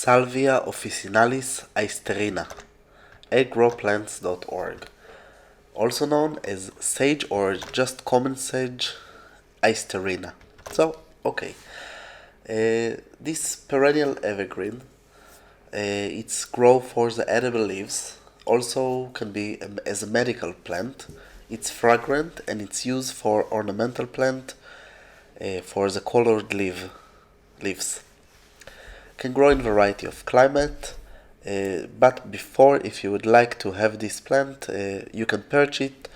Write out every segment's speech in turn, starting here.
Salvia officinalis Icterina, agrowplants.org, also known as sage or just common sage Icterina. So, okay, this perennial evergreen, its grow for the edible leaves, also can be as a medical plant. It's fragrant and it's used for ornamental plant for the colored leaves. Can grow in variety of climate, but before, if you would like to have this plant, you can purchase it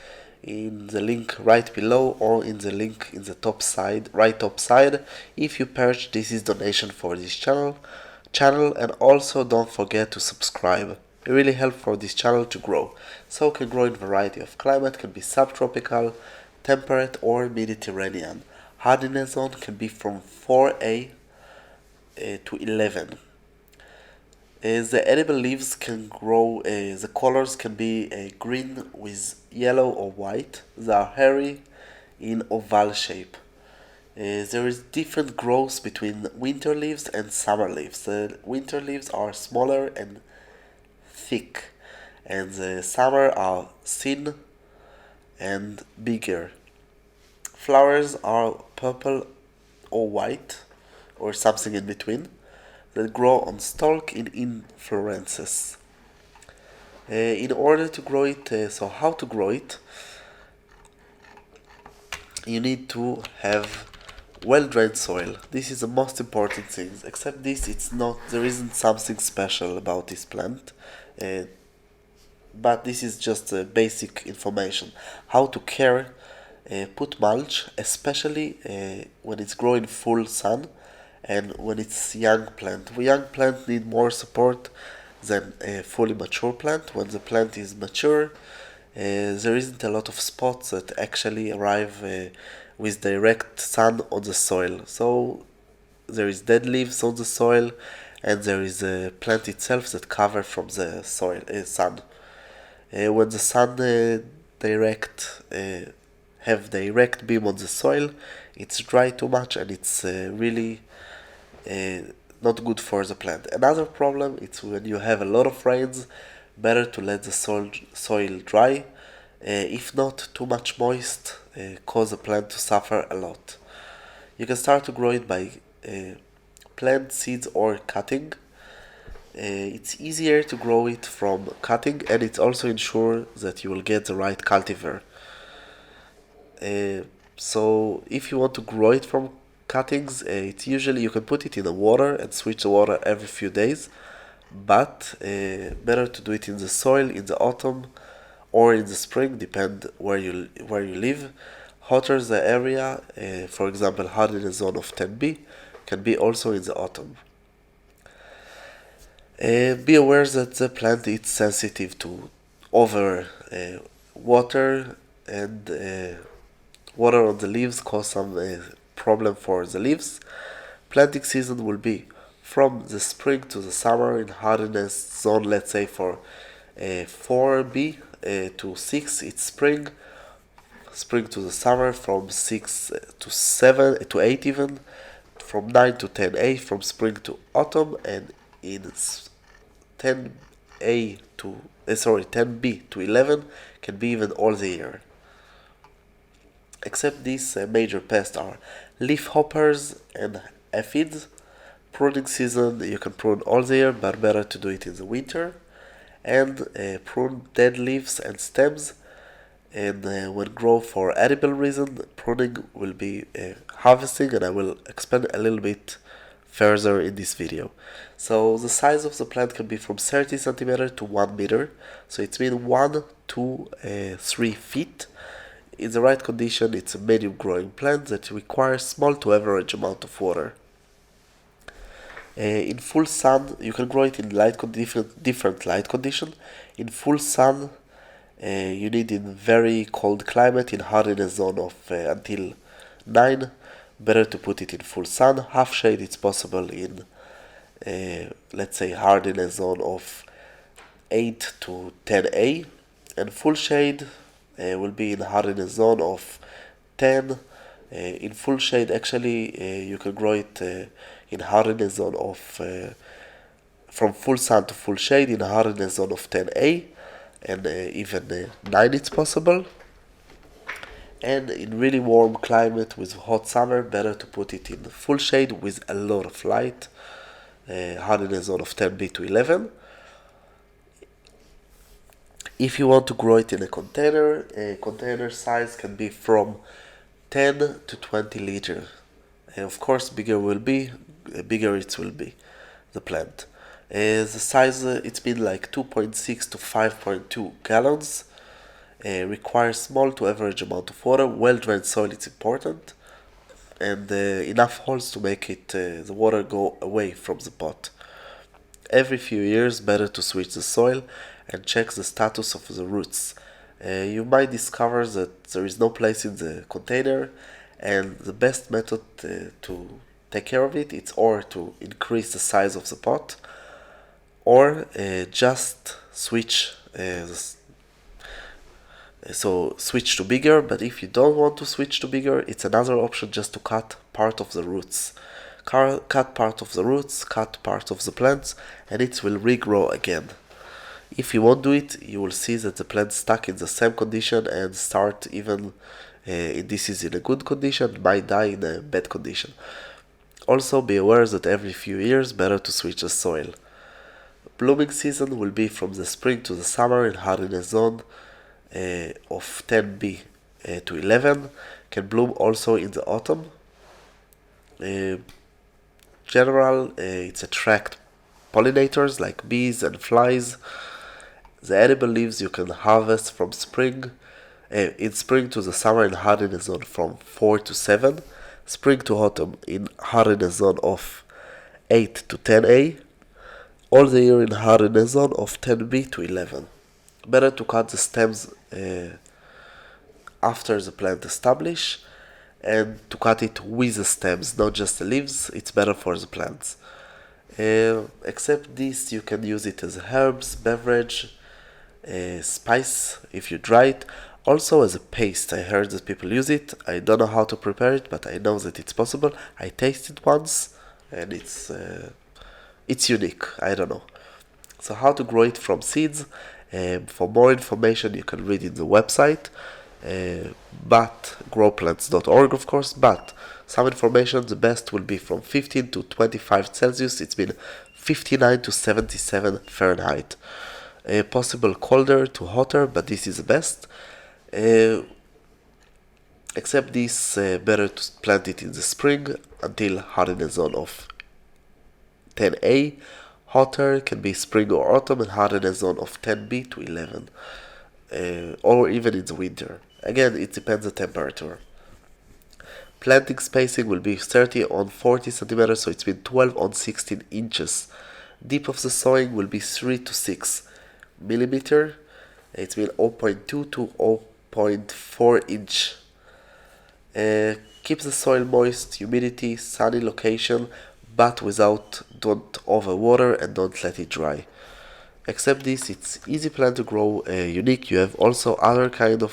in the link right below or in the link in the right top side. If you purchase, this is donation for this channel, and also don't forget to subscribe. It really helps for this channel to grow. So can grow in variety of climate, can be subtropical, temperate or Mediterranean. Hardiness zone can be from 4A to 11. The edible leaves can grow, the colors can be green with yellow or white. They are hairy in oval shape. There is different growth between winter leaves and summer leaves. The winter leaves are smaller and thick, and the summer are thin and bigger. Flowers are purple or white, or something in between, that grow on stalk in inflorescences. In order to grow it, so how to grow it? You need to have well-drained soil. This is the most important thing. Except this, it's not. There isn't something special about this plant, but this is just basic information. How to care. Put mulch, especially when it's growing full sun and when it's young plant. Young plant need more support than a fully mature plant. When the plant is mature, there isn't a lot of spots that actually arrive with direct sun on the soil. So there is dead leaves on the soil, and there is a plant itself that cover from the soil sun. When the sun have direct beam on the soil, it's dry too much and it's really not good for the plant. Another problem is when you have a lot of rains, better to let the soil dry. If not, too much moist cause the plant to suffer a lot. You can start to grow it by plant seeds or cutting. It's easier to grow it from cutting, and it also ensures that you will get the right cultivar. So if you want to grow it from cuttings, it's usually you can put it in the water and switch the water every few days, but better to do it in the soil in the autumn or in the spring, depend where you live. Hotter the area, for example, hardiness zone of 10B, can be also in the autumn. Be aware that the plant is sensitive to over water, and water on the leaves cause some problem for the leaves. Planting season will be from the spring to the summer in hardiness zone, let's say for 4B to 6 it's spring to the summer, from 6 to 7 to 8 even, from 9 to 10A from spring to autumn, and in 10B to 11 can be even all the year. Except these major pests are leaf hoppers and aphids. Pruning season, you can prune all the year, but better to do it in the winter. And prune dead leaves and stems. And when grow for edible reason, pruning will be harvesting, and I will expand a little bit further in this video. So the size of the plant can be from 30 centimeter to 1 meter. So it's mean 1 to 3 feet. In the right condition, it's a medium growing plant that requires small to average amount of water. In full sun, you can grow it in different light condition. In full sun, you need in very cold climate, in hardiness zone of until 9. Better to put it in full sun. Half shade it's possible in, let's say, hardiness zone of 8 to 10A, and full shade will be in hardiness zone of 10. In full shade, actually, you can grow it in hardiness zone of from full sun to full shade in a hardiness zone of 10A, and even 9 it's possible. And in really warm climate with hot summer, better to put it in full shade with a lot of light, hardiness zone of 10B to 11. If you want to grow it in a container size can be from 10 to 20 liter. And of course, bigger it will be, the plant. The size, it's been like 2.6 to 5.2 gallons. Requires small to average amount of water. Well-drained soil is important. And enough holes to make it the water go away from the pot. Every few years, better to switch the soil and check the status of the roots. You might discover that there is no place in the container, and the best method to take care of it is or to increase the size of the pot, or just switch switch to bigger. But if you don't want to switch to bigger, it's another option just to cut part of the roots. Cut part of the roots, cut part of the plants, and it will regrow again. If you won't do it, you will see that the plant stuck in the same condition and start even this is in a good condition, might die in a bad condition. Also be aware that every few years better to switch the soil. Blooming season will be from the spring to the summer in hardiness zone of 10B to 11. Can bloom also in the autumn. General, it's attract pollinators like bees and flies. The edible leaves you can harvest from spring in spring to the summer in hardiness zone from 4 to 7, spring to autumn in hardiness zone of 8 to 10A, all the year in hardiness zone of 10B to 11. Better to cut the stems after the plant established, and to cut it with the stems, not just the leaves. It's better for the plants. Except this, you can use it as herbs, beverage, spice if you dry it. Also as a paste, I heard that people use it. I don't know how to prepare it, but I know that it's possible. I tasted once, and it's unique. I don't know. So how to grow it from seeds? For more information, you can read in the website, but growplants.org, of course. But some information, the best will be from 15 to 25 Celsius. It's been 59 to 77 Fahrenheit. Possible colder to hotter, but this is the best. Except this, better to plant it in the spring until hardiness zone of 10A. Hotter can be spring or autumn and hardiness zone of 10B to 11. Or even in the winter. Again, it depends on temperature. Planting spacing will be 30 on 40 centimeters, so it's been 12 on 16 inches. Deep of the sowing will be 3 to 6 millimeter. It's been 0.2 to 0.4 inch. Keep the soil moist, humidity, sunny location, but don't overwater and don't let it dry. Except this, it's easy plant to grow, unique. You have also other kind of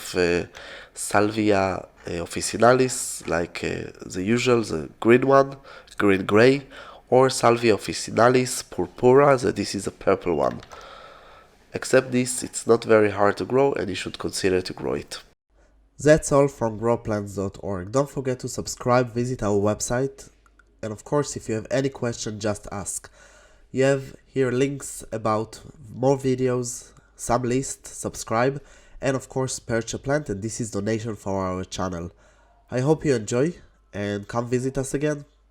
Salvia officinalis, like the usual, the green one, green-gray, or Salvia officinalis purpura, this is a purple one. Except this, it's not very hard to grow, and you should consider to grow it. That's all from growplants.org. Don't forget to subscribe, visit our website, and of course, if you have any question, just ask. You have here links about more videos, some lists, subscribe, and of course purchase a plant, and this is donation for our channel. I hope you enjoy and come visit us again.